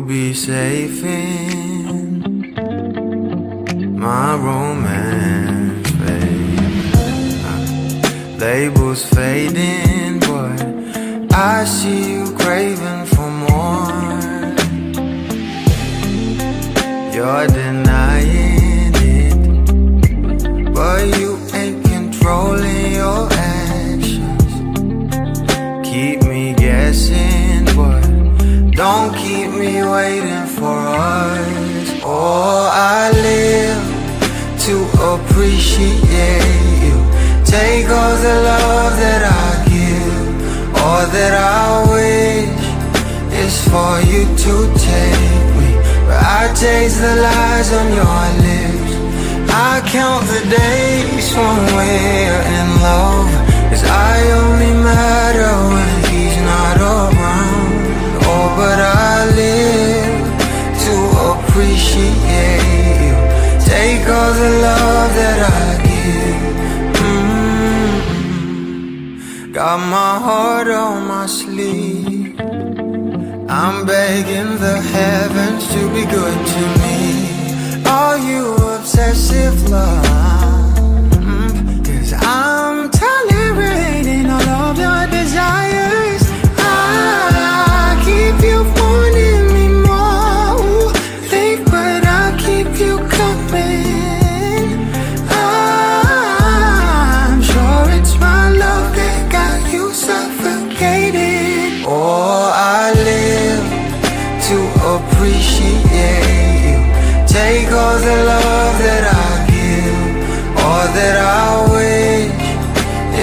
be safe in my romance, babe. Labels fading, but I see you craving for more. You're denying it, but you ain't controlling your actions. Keep me guessing, but don't keep me waiting for us. Oh, I live to appreciate you. Take all the love that I give. All that I wish is for you to take me, but I taste the lies on your lips. I count the days when we're in love, 'cause I only matter when he's not around. Oh, but I live to appreciate you. Take all the love that I give. Got my heart on my sleeve. I'm begging the heavens to be good to me. Are you obsessive love? 'Cause I'm tolerating all of your desires. I keep you wanting me more. Think, but I keep you coming. I'm sure it's my love that got you suffocated. Oh, I live to appreciate you. Take all the love that I give. All that I wish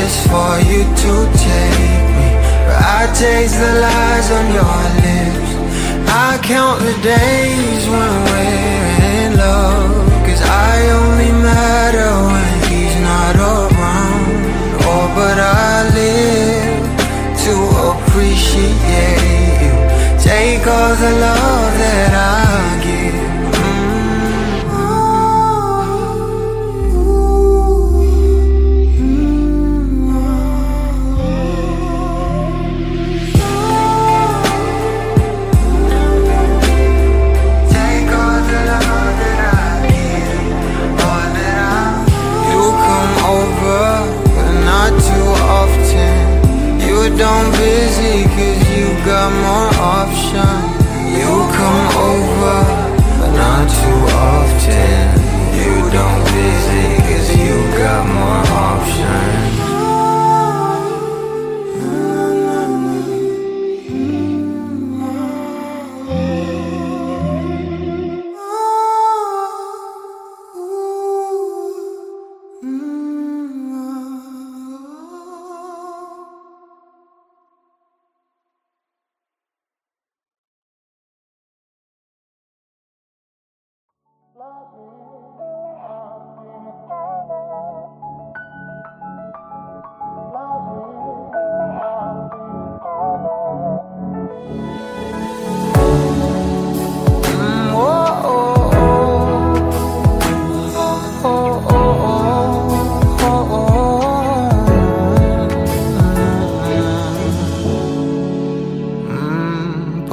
is for you to take me, but I taste the lies on your lips. I count the days when we're in love, 'cause I only matter when he's not around. Oh, but I live to appreciate you. Take all the love that I give. Don't busy, 'cause you got more options. You come over, but not too often. You don't busy, 'cause you got more options.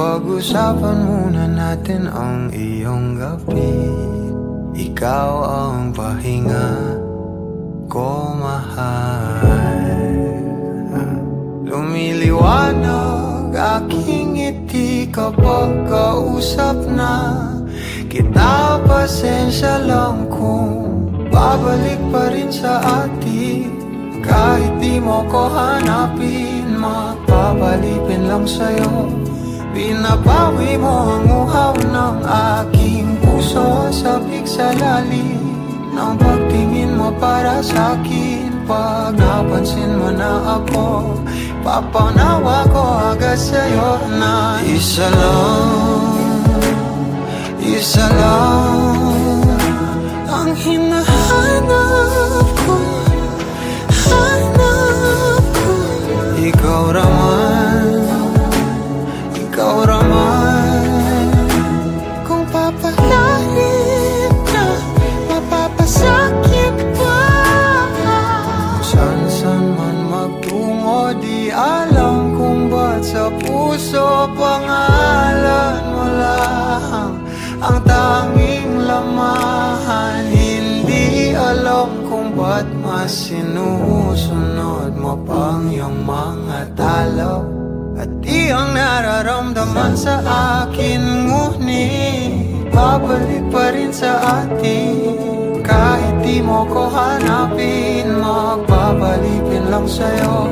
Pag-usapan muna natin ang iyong gabi. Ikaw ang pahinga ko, mahal. Lumiliwanag aking ngiti kapag kausap na kita. Pasensya lang kung babalik pa rin sa atin. Kahit di mo ko hanapin, magpapalipin lang sa'yo. Pinapawi mo ang uhaw ng aking puso. Sabik sa lalim ng pagtingin mo para sa'kin. Pag napansin mo na ako, papanawa ko agad sa'yo na isa lang ang hinahanap ko. Ikaw raman, kung papalalit na, mapapasakit pa. San man magtungo, di alam kung ba't sa puso pangalan mo lang. Ba't mas sinusunod mo pang iyong mga talo? At iyong nararamdaman sa akin, ngunit babalik pa rin sa atin. Kahit di mo ko hanapin, magbabalikin lang sa'yo.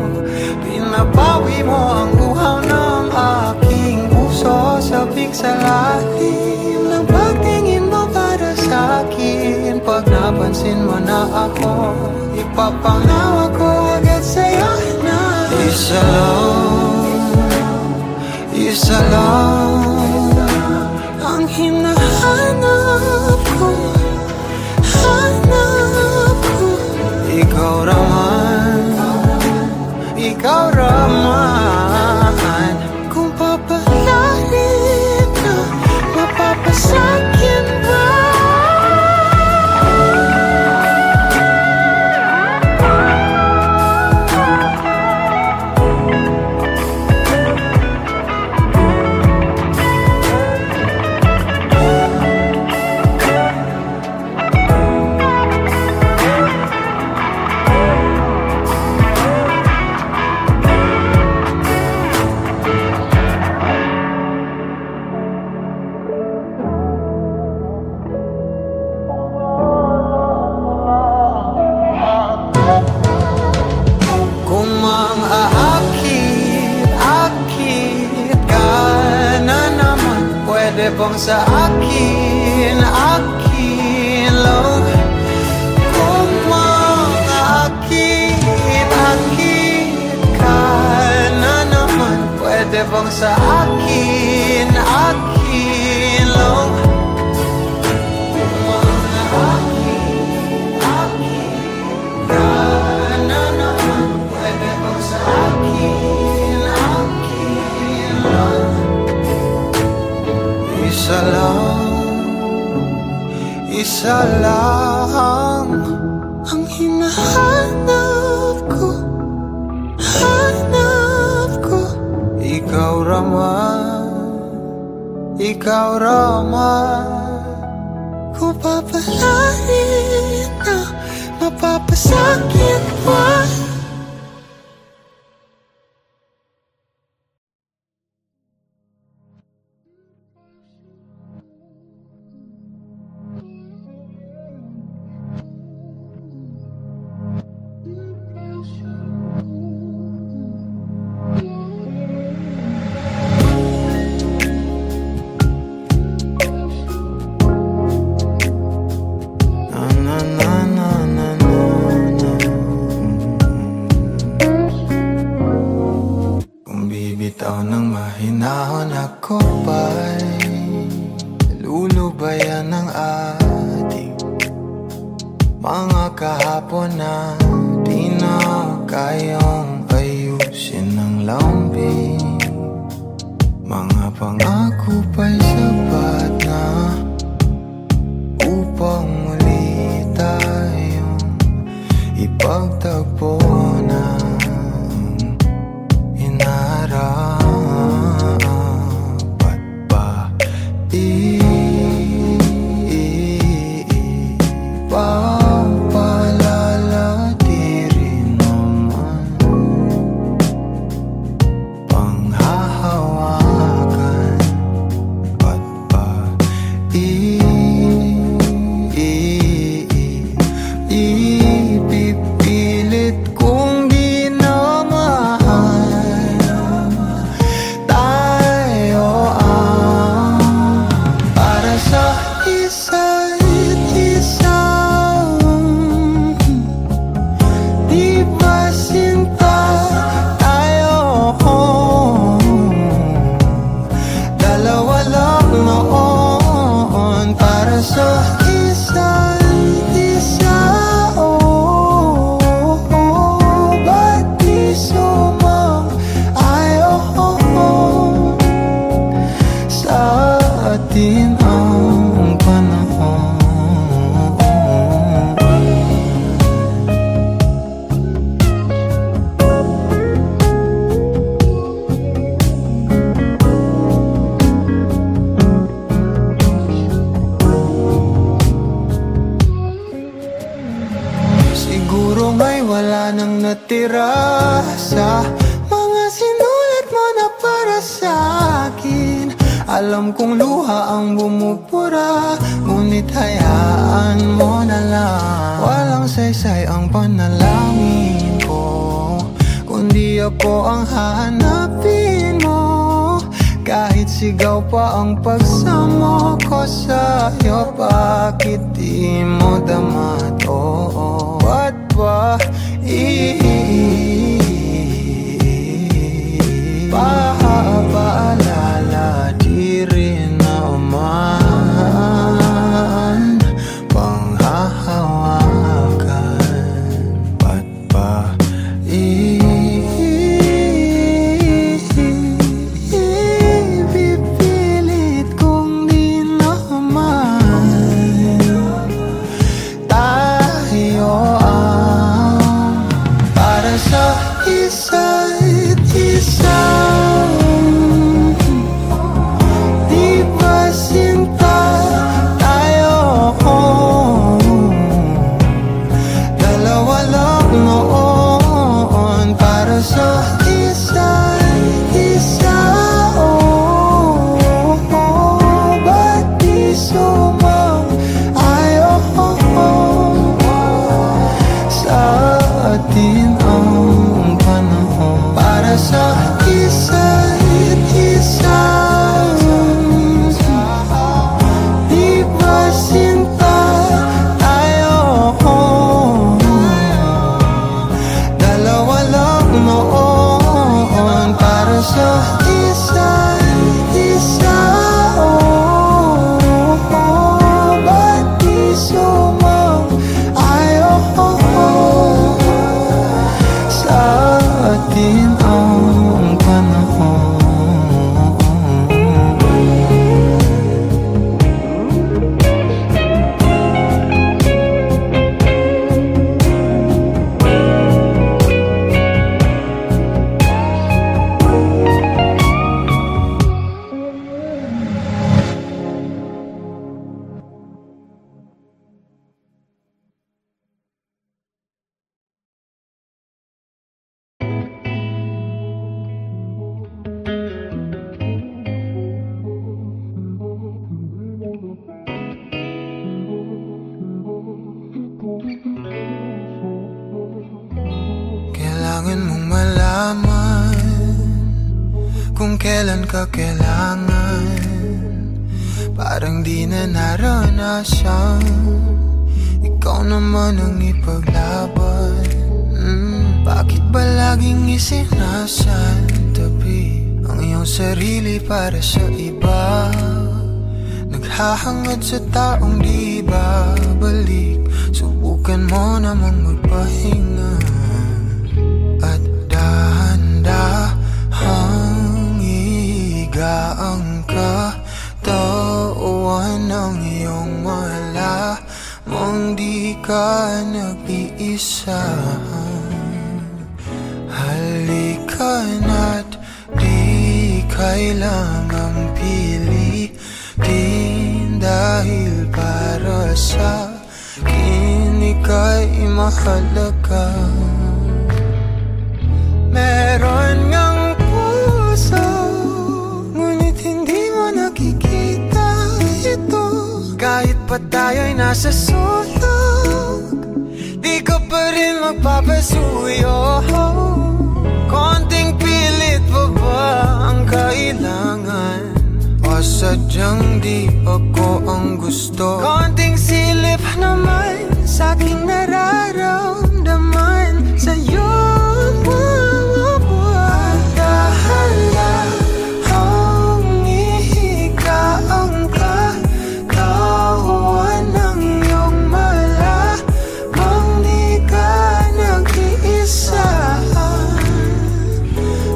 Pinapawi mo ang uhaw ng aking puso, sabik sa lalim ng pagtingin mo para sa'kin. Pag napansin mo na ako, ipapangawa ko agad sa'yo na isa lang ang hinahanap ko, hanap ko. Ikaw raman, kung papalarin ka, mapapasakyan ba? Bang sa akin lang. Kung mangakit ka na naman, pwede bang sa akin lang. Kung mangakit ka na naman, pwede bang sa akin lang. Isa lang ang hinahanap ko, hanap ko. Ikaw raman, kung papalarin na, mapapasakit pa. Mahinahon ako ba'y lulubayan ng ating mga kahapon na di na kayang ayusin ng lambing. Mga pangako pa'y sapat na upang muli tayong ipagtagpo na inarap. Siguro nga'y wala nang natira sa mga sinulat mo na para sa akin. Alam kong luha ang bumubura, ngunit hayaan mo na lang. Walang saysay ang panalangin ko, kundi ako ang hahanapin mo. Kahit sigaw pa ang pagsamo ko sa'yo, bakit di mo dama to? Ba't ba paalala di rin naman panghahawakan? Ba't ba pipilit kong di naman tayo ang para sa isa't isa? Di ba sinta tayo? Dalawa lang noon para sa isa't isa. Ba't di sumang-ayon sa atin ang panahon para sa isa't isa? Di ba sinta tayo? Dalawa lang noon para sa isa't isa. Ba't di sumang-ayon sa atin ang panahon? Kailangan mong malaman kung kailan ka kailangan. Parang di na naranasan, ikaw naman ang ipaglaban. Bakit ba laging isinasantabi ang iyong sarili para sa iba? Naghahangad sa taong di babalik, subukan mo namang magpahinga. At dahan-dahang igaang katawan ng iyong malamang di ka nag-iisa. Halika na't di kailangang pilitin, dahil para sa akin ika'y mahalaga. Meron ngang puso, ngunit hindi mo nakikita ito. Kahit pa tayo'y nasa sulok, di ka pa rin magpapasuyo. Konting pilit pa ba ang kailangan? O sadyang di ako ang gusto? Konting silip naman sa aking nararamdaman sa'yo. Dahan-dahang ihiga ang katawan ng iyong malamang di ka nag-iisa.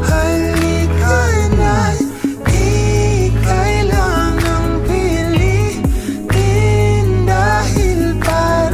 Halika na't di kailangang pilitin, dahil para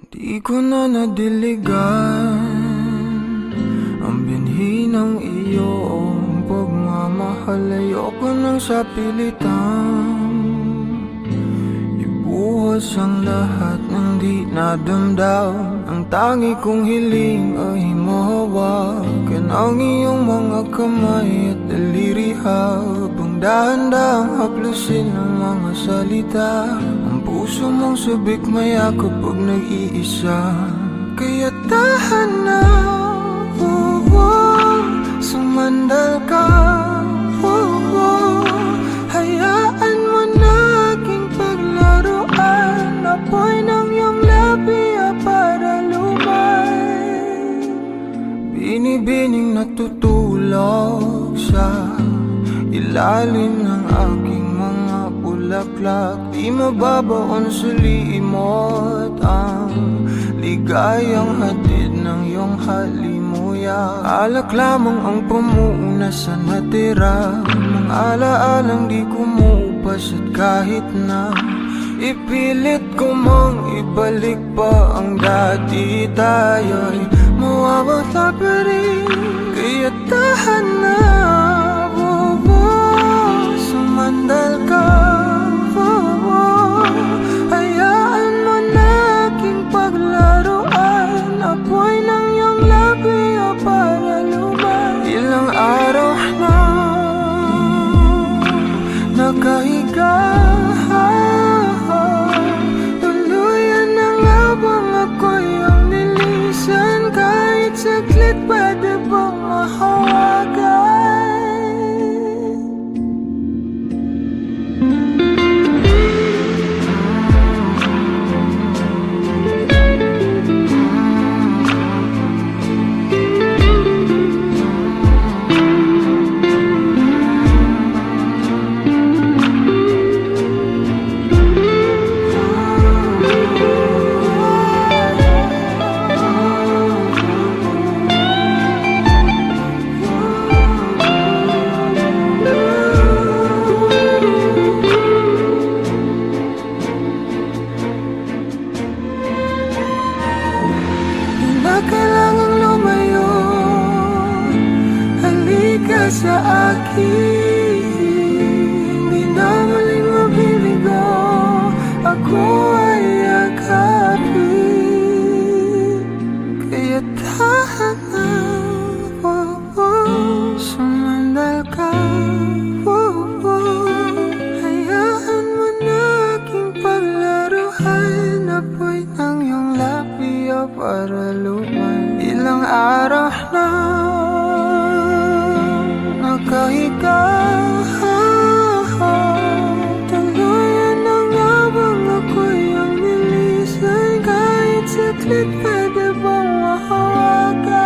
Di ko na nadiligan ang binhi ng iyong pagmamahal. Ayoko nang sa pilitan ibuhos ang lahat ng di nadamdam. Ang tangi kong hiling ay mahawakan ang iyong mga kamay at daliri, habang dahan-dahang haplusin ang mga salita. Ang puso mong sabik mayakap pag nag-iisa. Kaya tahan na, sumandal ka, hayaan mo na aking paglaruan. Apoy ng iyong labi para lumay, binibining natutulog sa ilalim ng aking mga bulaklak. Di mababaon sa limot ang ligayang hatid ng iyong halimuyak. Alak lamang ang pamuuna sa natira, mga alaalang di kumupas. At kahit na ipilit ko mang ibalik pa ang dati, tayo'y mawawala pa rin. Kaya tahan na, sumandal ka, hayaan mo na aking paglaruan. Apoy ng iyong labi para lumay. Ilang araw na nakahiga, tuluyan na nga bang ako'y ang nilisan? Kahit saglit pwede bang mahawagan? Sa akin, di na muling mabibigo, ako ay yakapin. Kaya tahan na, sumandal ka, hayaan mo na aking paglaruan. Apoy ng iyong labi para lumay. Ilang araw na nakahiga, tuluyan na nga bang ako'y ang nilisan? Kahit saglit pwede bang mahawagan?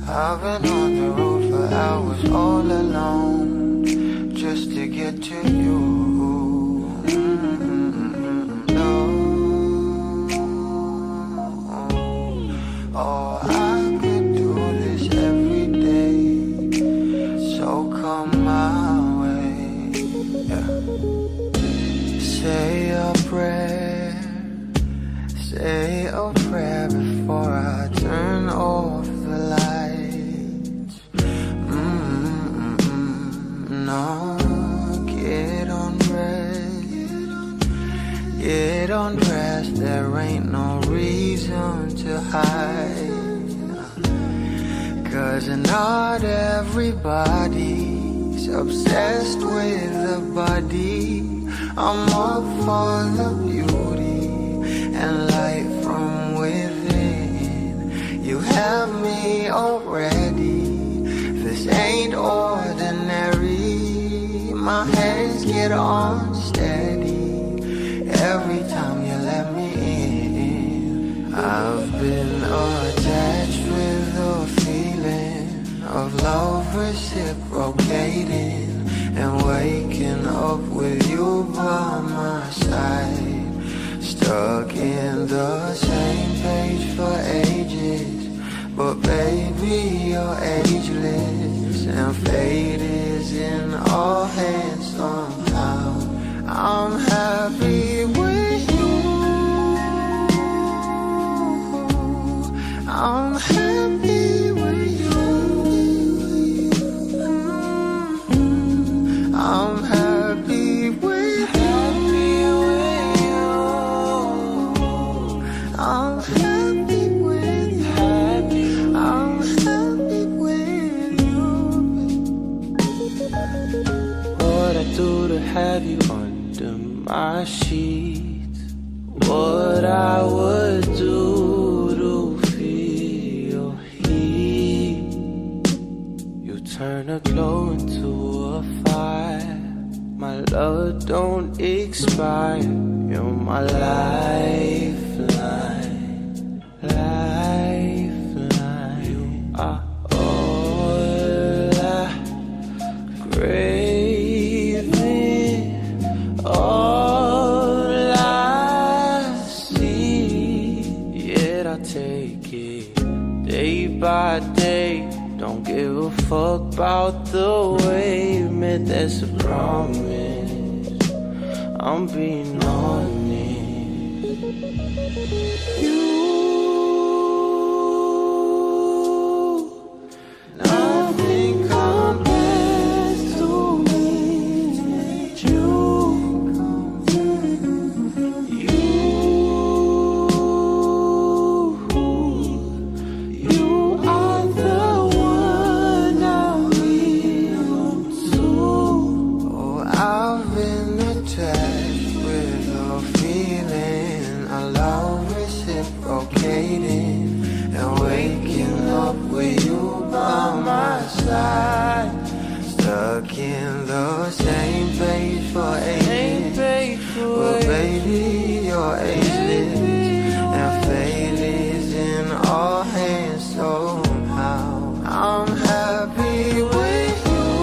I've been on the road for hours all alone, just to get to you. No. Oh, I could do this every day, so come my way. Yeah. Say a prayer, say a prayer before I turn off the lights. No, get undressed, there ain't no reason to hide. 'Cause not everybody's obsessed with the body. I'm up for the beauty and light from within. You have me already, this ain't ordinary. My hands get unsteady every time you let me in. I've been attached with the feeling of love reciprocating, and waking up with you by my side. Stuck in the same page for ages, but baby you're ageless, and fate is in our hands somehow. I'm happy with you, I'm happy with you, I'm happy with you, I'm happy with you, I'm happy with you. What I do to have you under my sheets, what I would do to feel your heat. You turn a glow into a fire, my love don't expire. You're my lifeline, lifeline. You are all I craving, all I see. Yet I take it day by day. Don't give a fuck about the way you meant, that's a promise. I'm being honest. You, nothing compares to me. You, you are the one I need to. Oh, I've been attached with a feeling, a love reciprocating, and waking up with you by my side. Stuck in the same page for ages, but baby you're ageless, and fate is in our hands somehow. I'm happy with you,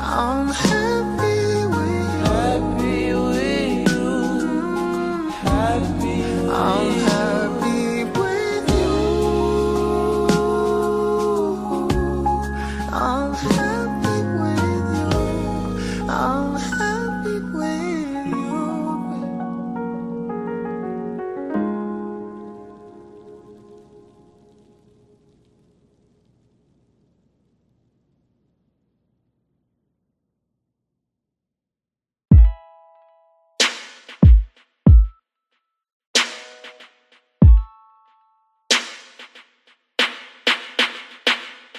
I'm happy with you, happy with you, I'm happy with you, I'm happy with you, I'm happy with you.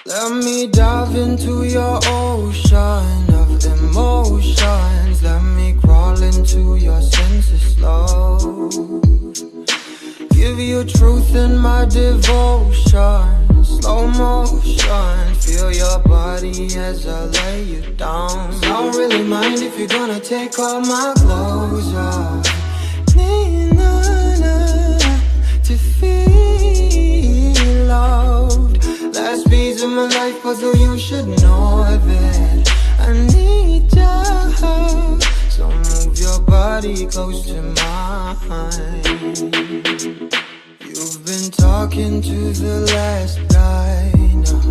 Let me dive into your ocean of emotions. Let me crawl into your senses slow. Give you truth in my devotion. Slow motion. Feel your body as I lay you down. Don't really mind if you're gonna take all my clothes off. To feel loved. Last piece of my life, puzzle you should know that I need ya. So move your body close to mine. You've been talking to the last guy now.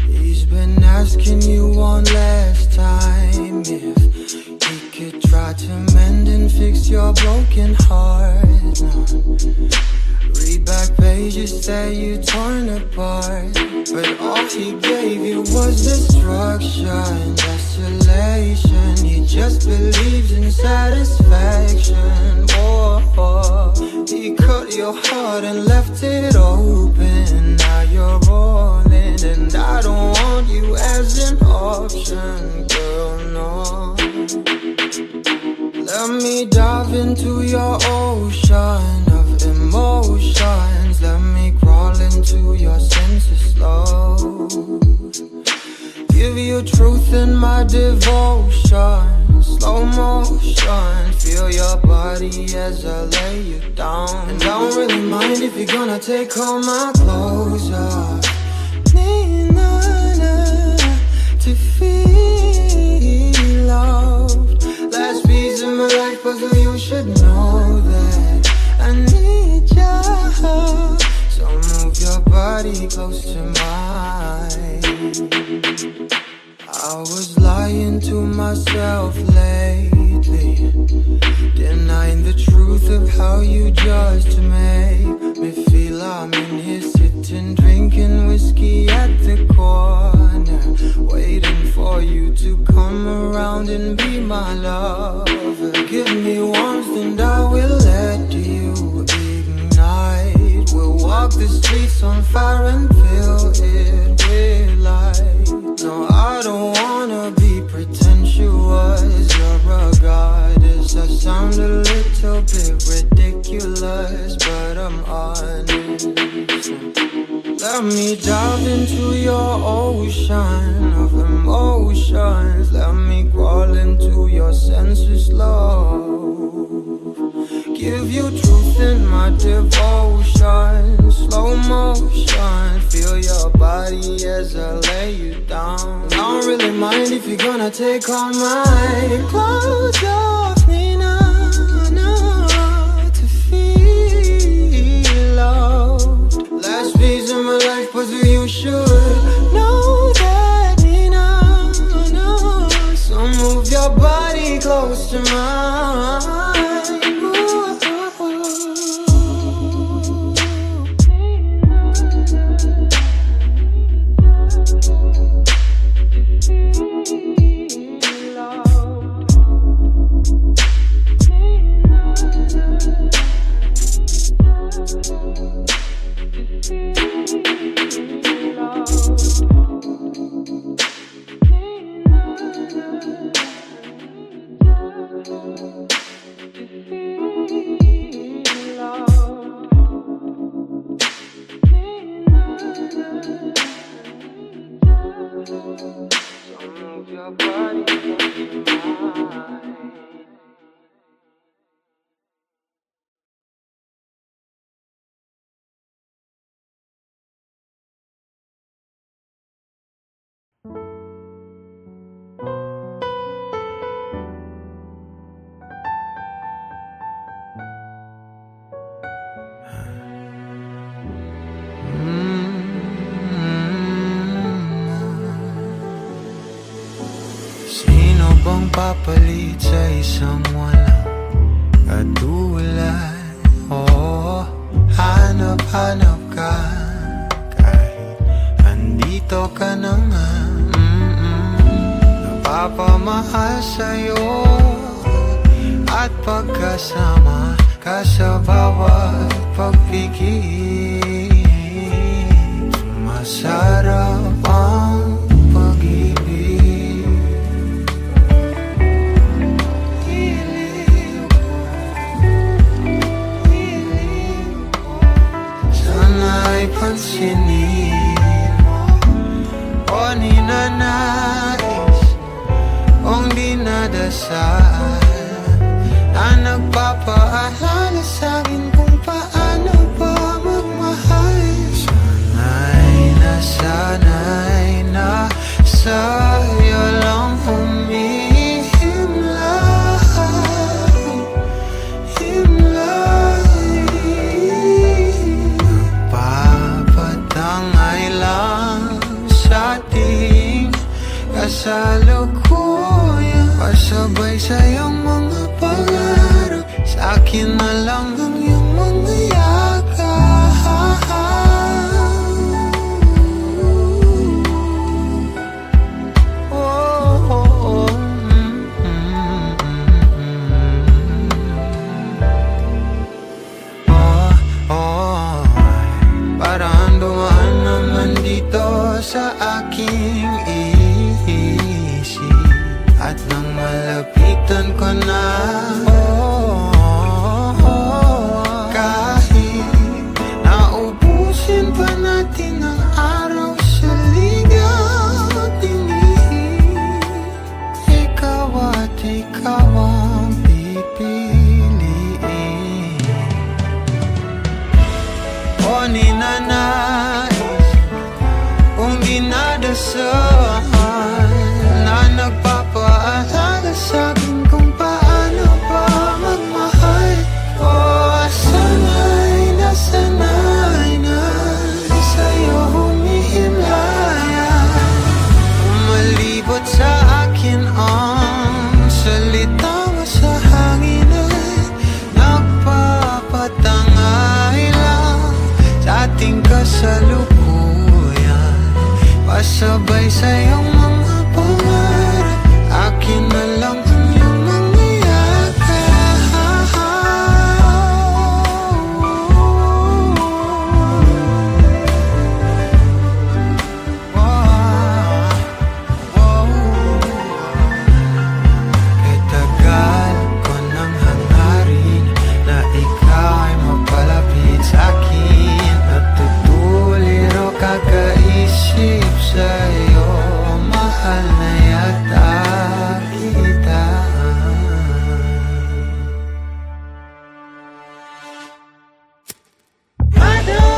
He's been asking you one last time if he could try to mend and fix your broken heart now. Read back pages that you torn apart, but all he gave you was destruction, desolation. He just believes in satisfaction. Oh, he cut your heart and left it open. Now you're rolling, and I don't want you as an option, girl, no. Let me dive into your ocean of emotions. Let me crawl into your senses slow. Give you truth in my devotion. Slow motion. Feel your body as I lay you down. And I don't really mind if you're gonna take all my clothes off. Need none to feel loved. Last piece of my life, but you should know that I need ya. So move your body close to mine. I was lying to myself lately, denying the truth of how you just make me feel. I'm in here sitting, drinking whiskey at the corner, waiting for you to come around and be my lover. Give me warmth and I will let you ignite. We'll walk the streets on fire and fill it with light. No, I don't wanna be pretentious. You're a goddess. I sound a little bit ridiculous, but I'm honest. Let me dive into your ocean of emotions. Let me crawl into your senses, love. Give you truth in my devotion. Slow motion. Feel your body as I lay you down. I don't really mind if you're gonna take all my clothes off me now, to feel loved. Last piece of my life, but you should know that me now. So move your body close to mine. Papalit sa isang walang katulad. Oh, hanap-hanap ka kahit andito ka na nga. Napapamahal sa'yo at pagkasama ka sa bawat pagpigil. Masarap ang pansinin mo o ninanais kong dinadasal na nagpapaalala sa'kin kung paano ba magmahal. Sana'y nasanay na kasalukuyan, pasabay sa iyong mga pangarap, sa'kin na lang ang iyong mga yakap. Parang dumaan naman dito sa aking isip, at nang malapitan ko na, kahit naubusin pa natin ang araw sa ligaw at tinihim, ikaw at ikaw ang pipiliin. O ninanais kung dinadasal na nagpapaalala sa'kin kung paano ba magmahal. O sanay na sa'yo humihimlayan, umalibot sa akin ang salita mo sa hangin at nagpapatangay lang sa ating kasalukuyan, pasabay sa iyong mga pangarap, akin na lang ang iyong mga yakap. Kay tagal ko nang hangarin na ikaw ay mapalapit sa'kin, natutuliro kakaisip sa'yo, mahal na yata kita. Madam,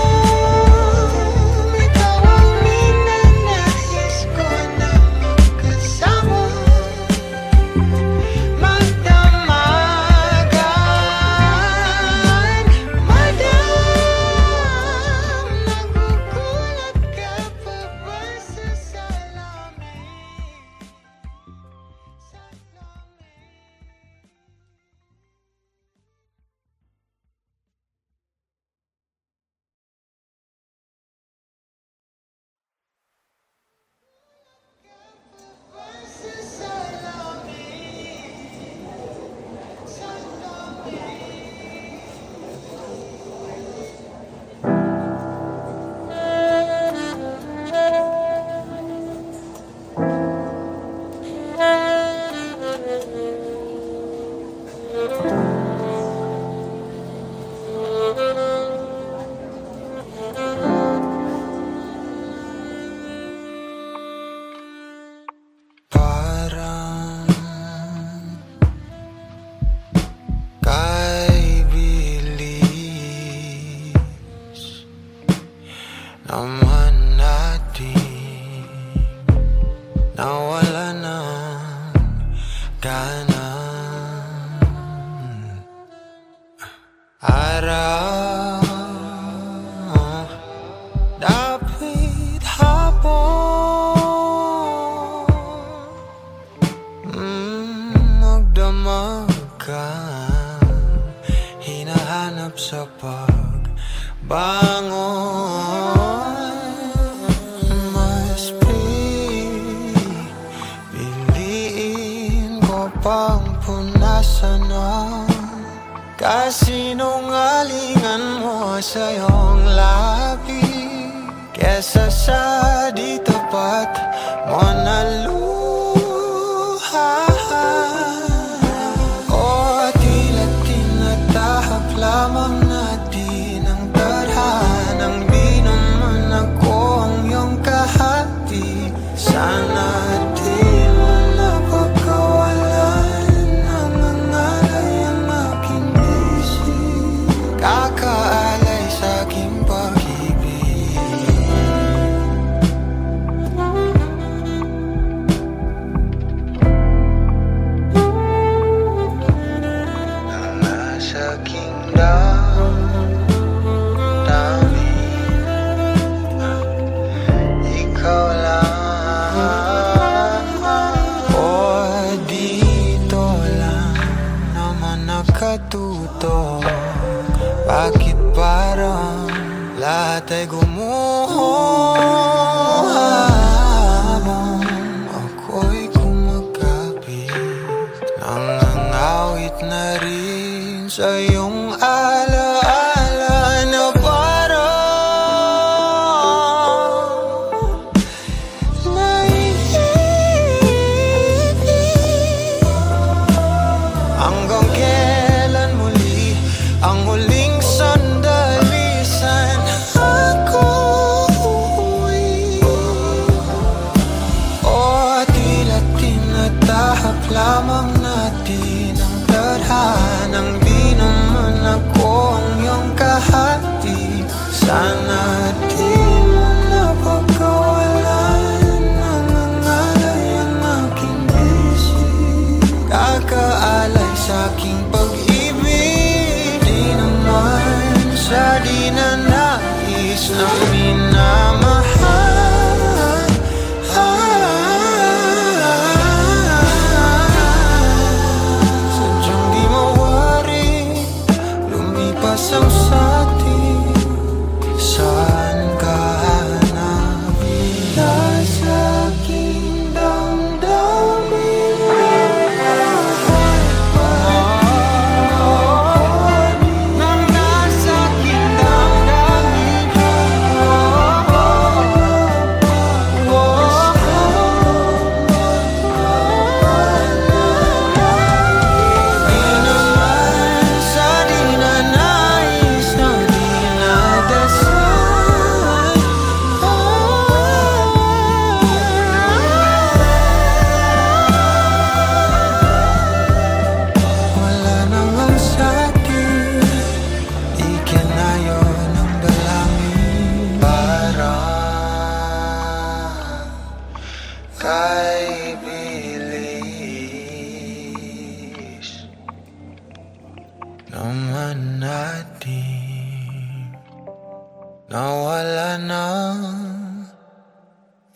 ikaw ang ninanais ko na magkasama, magdamagan. Madam, nagugulat ka pa ba sa salamin? Parang kay bilis naman natin nawala ng gana. Araw dapit hapon, magdamag ka, hinahanap sa pagbangon. Mas piliin ko pang punasan ang kasinungalingan mo sa iyong labi, kesa sa di tapat mo na luha. O tila tinatahak lamang natin ang tadhanang di naman ako ang iyong kahati. Sana di mo napagkawalan ang nangalay ang aking isip, kakaalay sa aking pag-ibig.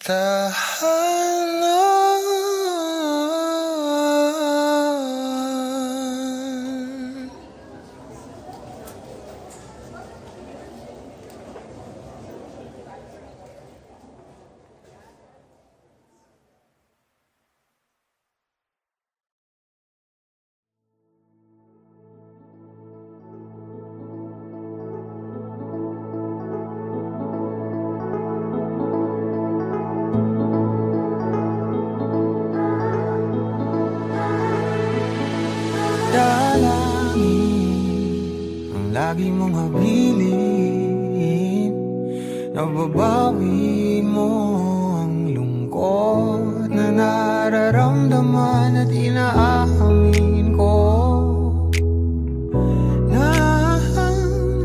tahanan. Dalangin ang lagi mong habilin, nababawi mo ang lungkot na nararamdaman at inaamin ko na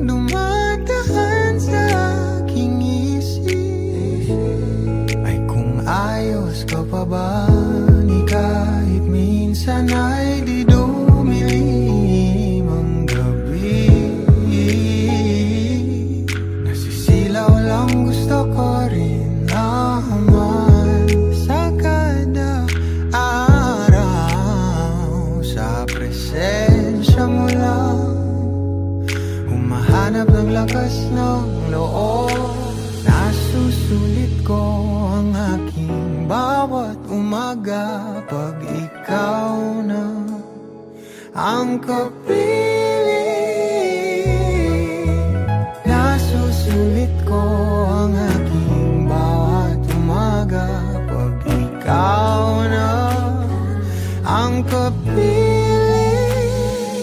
dumadahan sa aking isip ay kung ayos ka pa ba, ni kahit minsan ay di dumilim ang gabi. Nasisilaw lang, gusto ko rin naman sa kada araw, sa presensya mo lang humahanap ng lakas ng loob. Nasusulit ko ang aking bawat umaga pag ikaw na ang kapiling. Nasusulit ko ang aking bawat umaga pag ikaw na ang kapiling.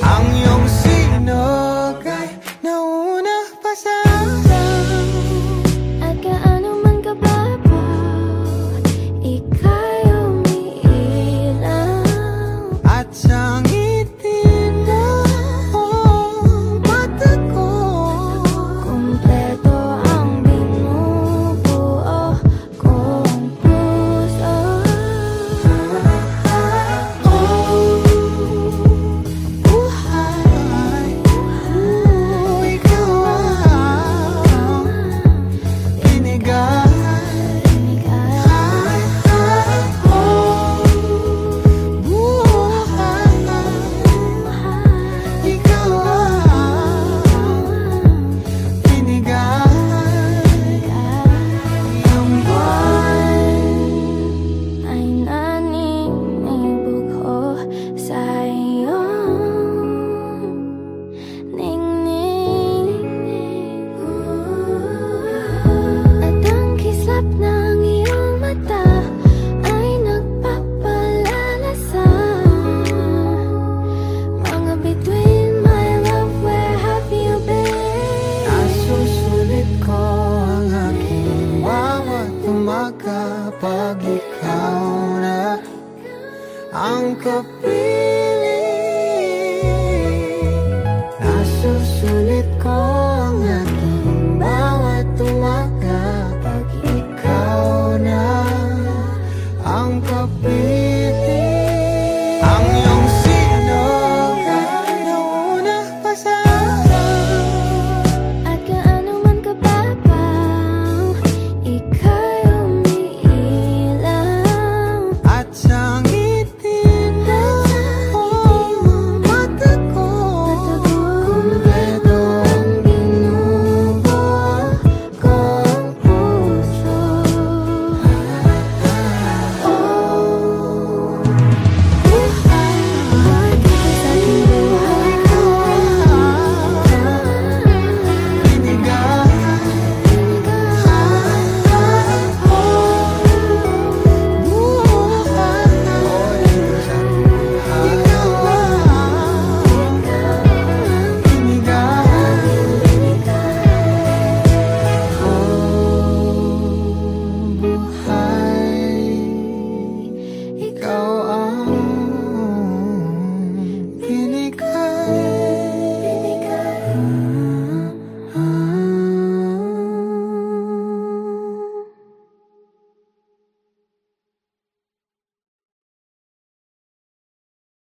Ang iyong sinog ay nauna pa sa araw, at gaano man kababaw, ika'y umiilaw. at sa ngiti mo ang mata ko, Kumpleto ang binubuo kong puso. buhay, ikaw ang binigay. Buhay, ikaw ang binigay. Ang buwan ay naninibog ko sa iyong ningning. At ang kislap ng iyong mata ay nagpapalala sa mga bituin. My love, where have you been? Nasusulit ko ang aking bawat umaga pag ikaw na ang kape.